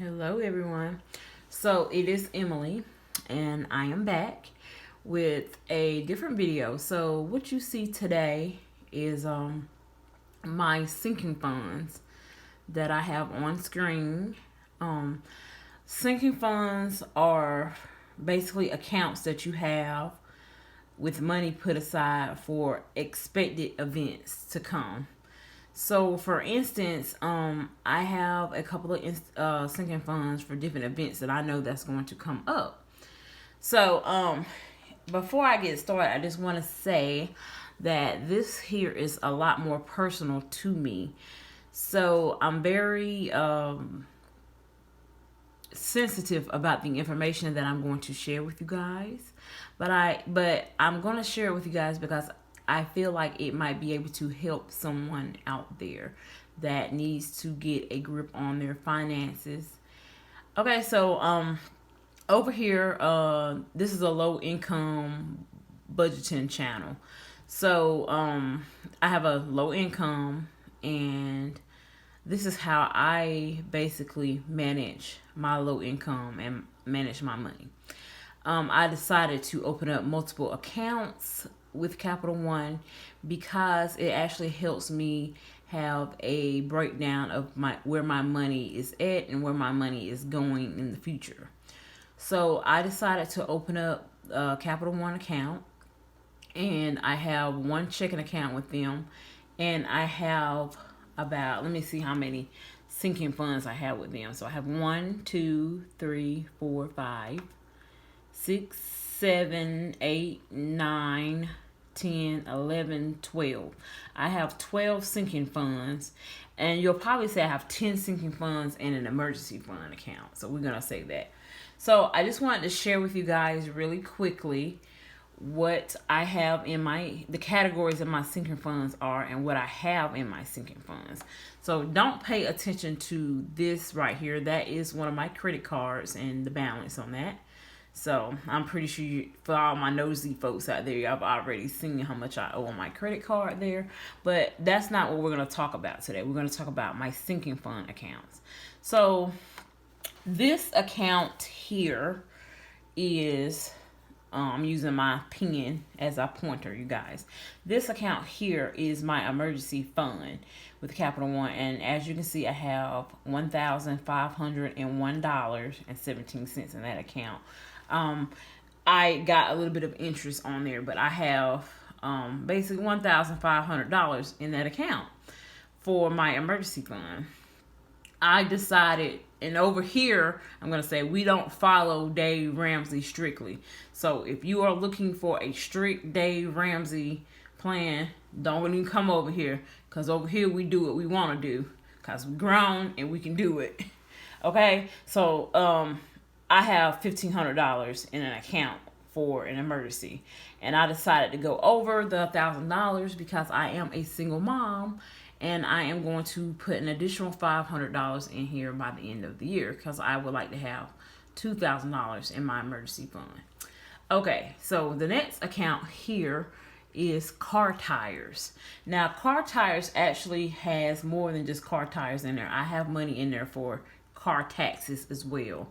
Hello, everyone. So it is Emily, and I am back with a different video. So what you see today is my sinking funds that I have on screen. Um, Sinking funds are basically accounts that you have with money put aside for expected events to come. So, for instance, I have a couple of sinking funds for different events that I know that's going to come up. So, before I get started, I just want to say that this here is a lot more personal to me. So, I'm very sensitive about the information that I'm going to share with you guys. But I'm going to share it with you guys because I feel like it might be able to help someone out there that needs to get a grip on their finances. Okay, so over here, this is a low income budgeting channel. So I have a low income, and this is how I basically manage my low income and manage my money. I decided to open up multiple accounts with Capital One because it actually helps me have a breakdown of where my money is at and where my money is going in the future. So I decided to open up a Capital One account, and I have one checking account with them, and I have about, let me see how many sinking funds I have with them. So I have 1, 2, 3, 4, 5, 6, 7, 8, 9, 10, 11, 12. I have 12 sinking funds, and you'll probably say I have 10 sinking funds and an emergency fund account. So we're going to say that. So I just wanted to share with you guys really quickly what I have in the categories of my sinking funds are and what I have in my sinking funds. So don't pay attention to this right here. That is one of my credit cards and the balance on that. So I'm pretty sure for all my nosy folks out there, I've already seen how much I owe on my credit card there. But that's not what we're going to talk about today. We're going to talk about my sinking fund accounts. So this account here is, I'm using my pen as a pointer, you guys. This account here is my emergency fund with Capital One, and as you can see, I have $1,501.17 in that account. I got a little bit of interest on there, but I have basically $1,500 in that account for my emergency fund. I decided, and over here, I'm going to say we don't follow Dave Ramsey strictly. So if you are looking for a strict Dave Ramsey plan, don't even come over here, because over here we do what we want to do because we're grown and we can do it. Okay, so I have $1,500 in an account for an emergency, and I decided to go over the $1,000 because I am a single mom. And I am going to put an additional $500 in here by the end of the year because I would like to have $2,000 in my emergency fund. Okay, so the next account here is car tires. Now, car tires actually has more than just car tires in there. I have money in there for car taxes as well.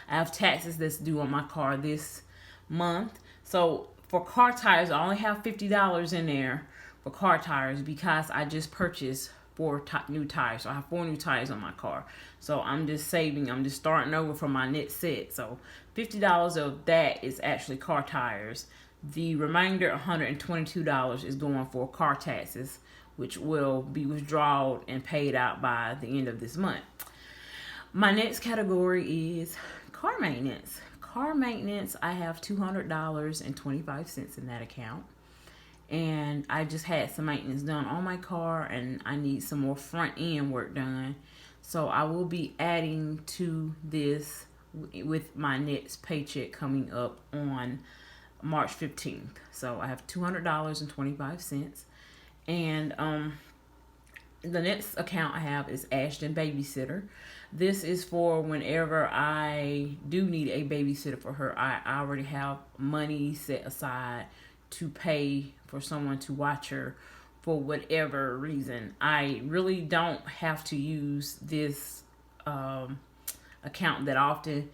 I have taxes that's due on my car this month. So for car tires, I only have $50 in there for car tires because I just purchased 4 new tires. So I have 4 new tires on my car. So I'm just saving. I'm just starting over from my next set. So $50 of that is actually car tires. The remainder, $122, is going for car taxes, which will be withdrawn and paid out by the end of this month. My next category is car maintenance. Car maintenance, I have $200.25 in that account. And I just had some maintenance done on my car, and I need some more front end work done. So I will be adding to this with my next paycheck coming up on March 15th. So I have $200.25. And the next account I have is Ashton Babysitter. This is for whenever I do need a babysitter for her. I already have money set aside to pay for someone to watch her for whatever reason. I really don't have to use this account that often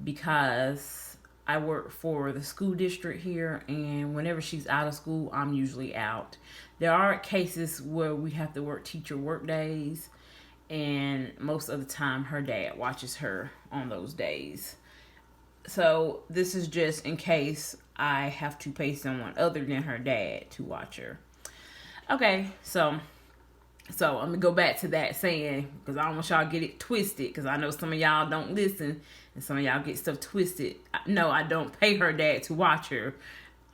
because I work for the school district here, and whenever she's out of school, I'm usually out. There are cases where we have to work teacher work days, and most of the time her dad watches her on those days. So this is just in case I have to pay someone other than her dad to watch her. Okay, so I'm gonna go back to that saying, because I don't want y'all to get it twisted, because I know some of y'all don't listen and some of y'all get stuff twisted. No, I don't pay her dad to watch her.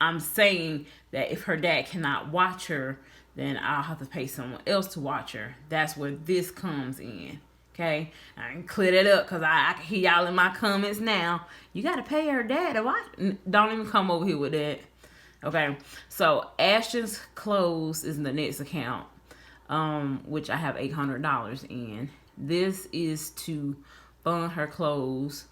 I'm saying that if her dad cannot watch her, then I'll have to pay someone else to watch her. That's where this comes in. Okay, I can clear that up because I can hear y'all in my comments now. You gotta pay her dad to watch. Don't even come over here with that. Okay, so Ashton's clothes is in the next account, which I have $800 in. This is to fund her clothes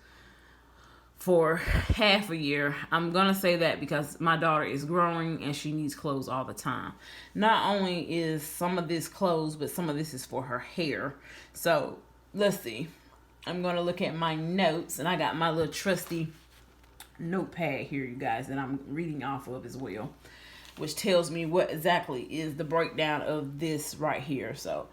for half a year. I'm gonna say that because my daughter is growing and she needs clothes all the time. Not only is some of this clothes, but some of this is for her hair. So let's see. I'm gonna look at my notes, and I got my little trusty notepad here, you guys, that I'm reading off of as well, which tells me what exactly is the breakdown of this right here. So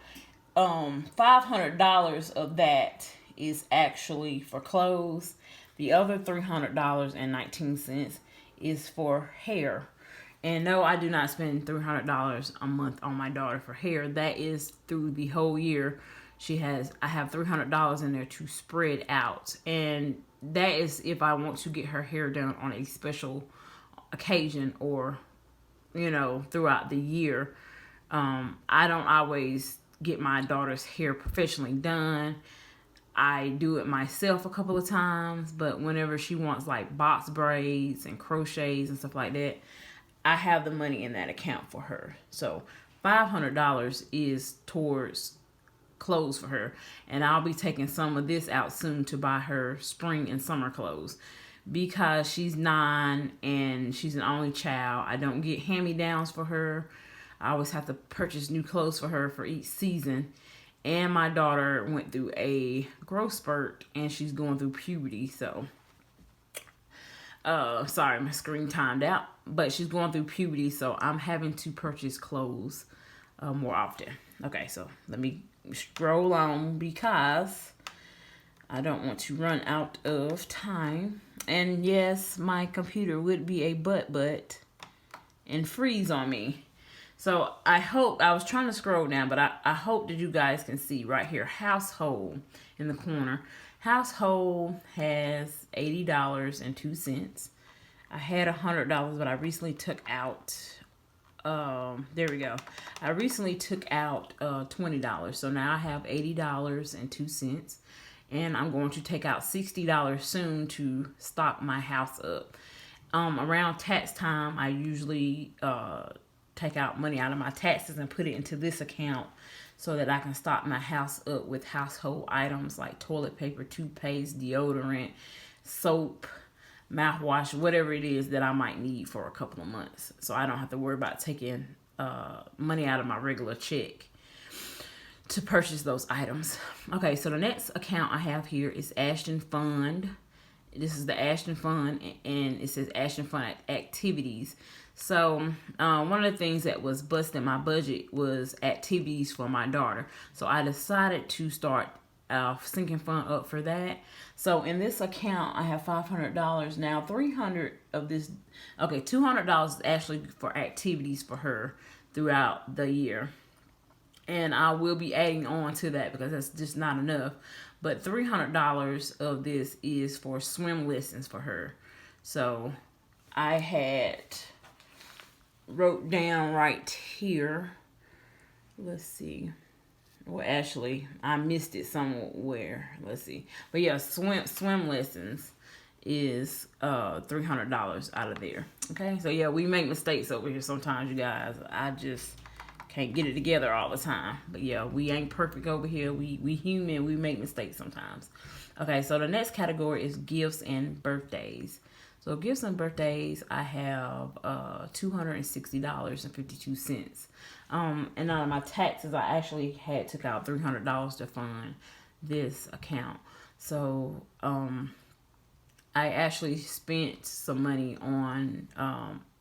$500 of that is actually for clothes. The other $300.19 is for hair. And no, I do not spend $300 a month on my daughter for hair. That is through the whole year. I have $300 in there to spread out. And that is if I want to get her hair done on a special occasion or, throughout the year. I don't always get my daughter's hair professionally done. I do it myself a couple of times, but whenever she wants like box braids and crochets and stuff like that, I have the money in that account for her. So $500 is towards clothes for her, and I'll be taking some of this out soon to buy her spring and summer clothes because she's 9 and she's an only child. I don't get hand-me-downs for her. I always have to purchase new clothes for her for each season. And my daughter went through a growth spurt and she's going through puberty. So, sorry, my screen timed out. But she's going through puberty, so I'm having to purchase clothes more often. Okay, so let me scroll on because I don't want to run out of time. And yes, my computer would be a butt and freeze on me. So I was trying to scroll down, but I hope that you guys can see right here, household in the corner. Household has $80.02. I had $100, but I recently took out, there we go. I recently took out $20. So now I have $80.02. And I'm going to take out $60 soon to stock my house up. Around tax time, I usually take out money out of my taxes and put it into this account so that I can stock my house up with household items like toilet paper, toothpaste, deodorant, soap, mouthwash, whatever it is that I might need for a couple of months. So I don't have to worry about taking money out of my regular check to purchase those items. Okay, so the next account I have here is Ashton Fund. This is the Ashton Fund, and it says Ashton Fund Activities. So one of the things that was busting my budget was activities for my daughter. So I decided to start sinking fund up for that. So in this account, I have $500 now. $300 of this, okay, $200 is actually for activities for her throughout the year. And I will be adding on to that because that's just not enough. But $300 of this is for swim lessons for her. So I had wrote down right here. Let's see. Well, actually, I missed it somewhere. Let's see. But yeah, swim lessons is $300 out of there. Okay, so yeah, we make mistakes over here sometimes, you guys. I just can't get it together all the time. But yeah, we ain't perfect over here. We human. We make mistakes sometimes. Okay, so the next category is gifts and birthdays. So gifts and birthdays, I have $260.52. And out of my taxes, I actually took out $300 to fund this account. So I actually spent some money on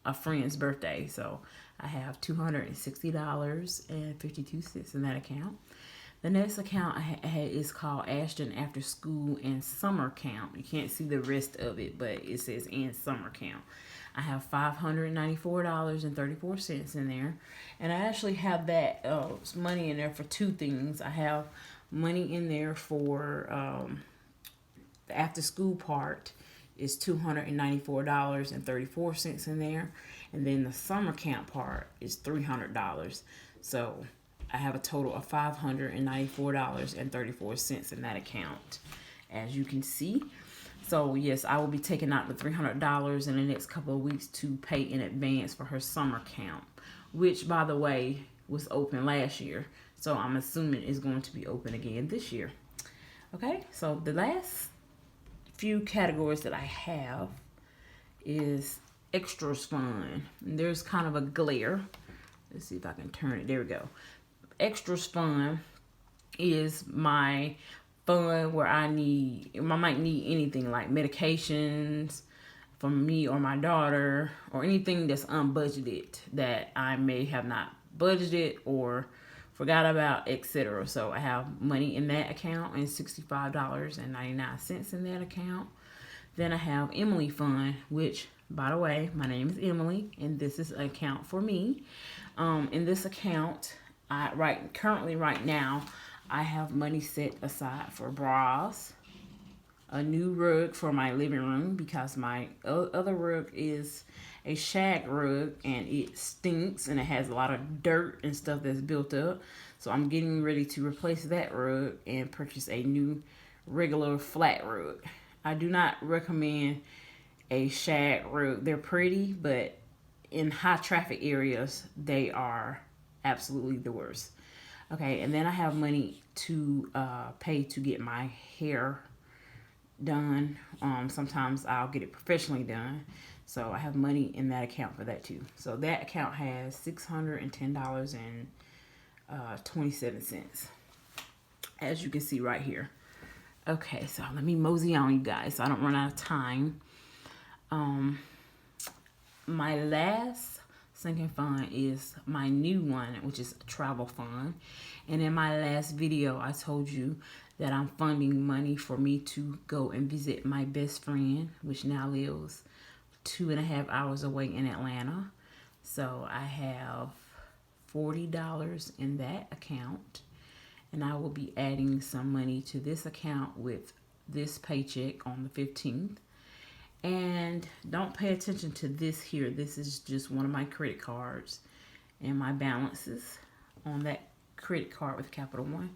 a friend's birthday. So I have $260.52 in that account. The next account I had is called Ashton After School and Summer Count. You can't see the rest of it, but it says in Summer Count. I have $594.34 in there. And I actually have that money in there for two things. I have money in there for the after school part is $294.34 in there. And then the summer camp part is $300. So I have a total of $594.34 in that account, as you can see. So yes, I will be taking out the $300 in the next couple of weeks to pay in advance for her summer camp, which, by the way, was open last year. So I'm assuming it's going to be open again this year. Okay, so the last few categories that I have is extras fund. And there's kind of a glare. Let's see if I can turn it. There we go. Extras fund is my fund where I might need anything like medications for me or my daughter, or anything that's unbudgeted that I may have not budgeted or forgot about, etc. So I have money in that account and $65.99 in that account. Then I have Emily Fund, which, by the way, my name is Emily, and this is an account for me. In this account, currently right now, I have money set aside for bras, a new rug for my living room because my other rug is a shag rug and it stinks and it has a lot of dirt and stuff that's built up. So I'm getting ready to replace that rug and purchase a new regular flat rug. I do not recommend a shag rug. They're pretty, but in high traffic areas, they are absolutely the worst. Okay, and then I have money to pay to get my hair done. Sometimes I'll get it professionally done. So I have money in that account for that too. So that account has $610.27, as you can see right here. Okay, so let me mosey on, you guys, so I don't run out of time. My last sinking fund is my new one, which is a travel fund. And in my last video, I told you that I'm funding money for me to go and visit my best friend, which now lives 2.5 hours away in Atlanta. So I have $40 in that account, and I will be adding some money to this account with this paycheck on the 15th. And don't pay attention to this here. This is just one of my credit cards and my balances on that credit card with Capital One.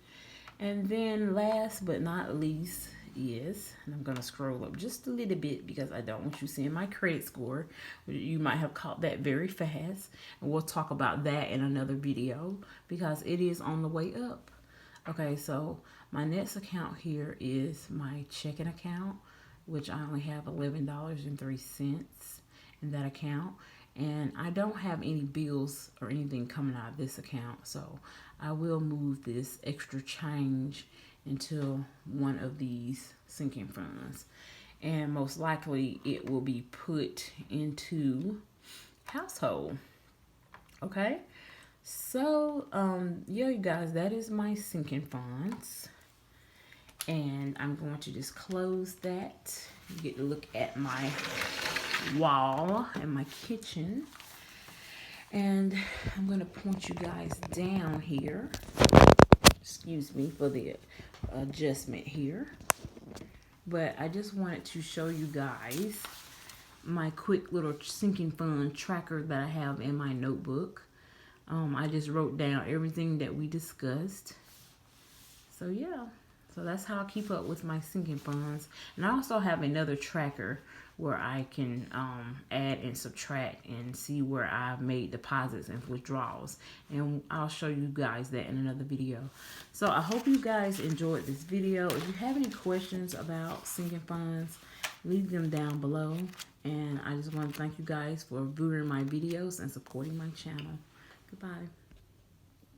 And then last but not least is, and I'm going to scroll up just a little bit because I don't want you seeing my credit score. You might have caught that very fast. And we'll talk about that in another video because it is on the way up. Okay, so my next account here is my checking account, which I only have $11.03 in that account. And I don't have any bills or anything coming out of this account. So I will move this extra change into one of these sinking funds. And most likely it will be put into household. Okay. So, yeah, you guys, that is my sinking funds. And I'm going to just close that. You get to look at my wall and my kitchen. And I'm going to point you guys down here. Excuse me for the adjustment here. But I just wanted to show you guys my quick little sinking fund tracker that I have in my notebook. I just wrote down everything that we discussed. So yeah. So that's how I keep up with my sinking funds. And I also have another tracker where I can add and subtract and see where I've made deposits and withdrawals. And I'll show you guys that in another video. So I hope you guys enjoyed this video. If you have any questions about sinking funds, leave them down below. And I just want to thank you guys for viewing my videos and supporting my channel. Goodbye.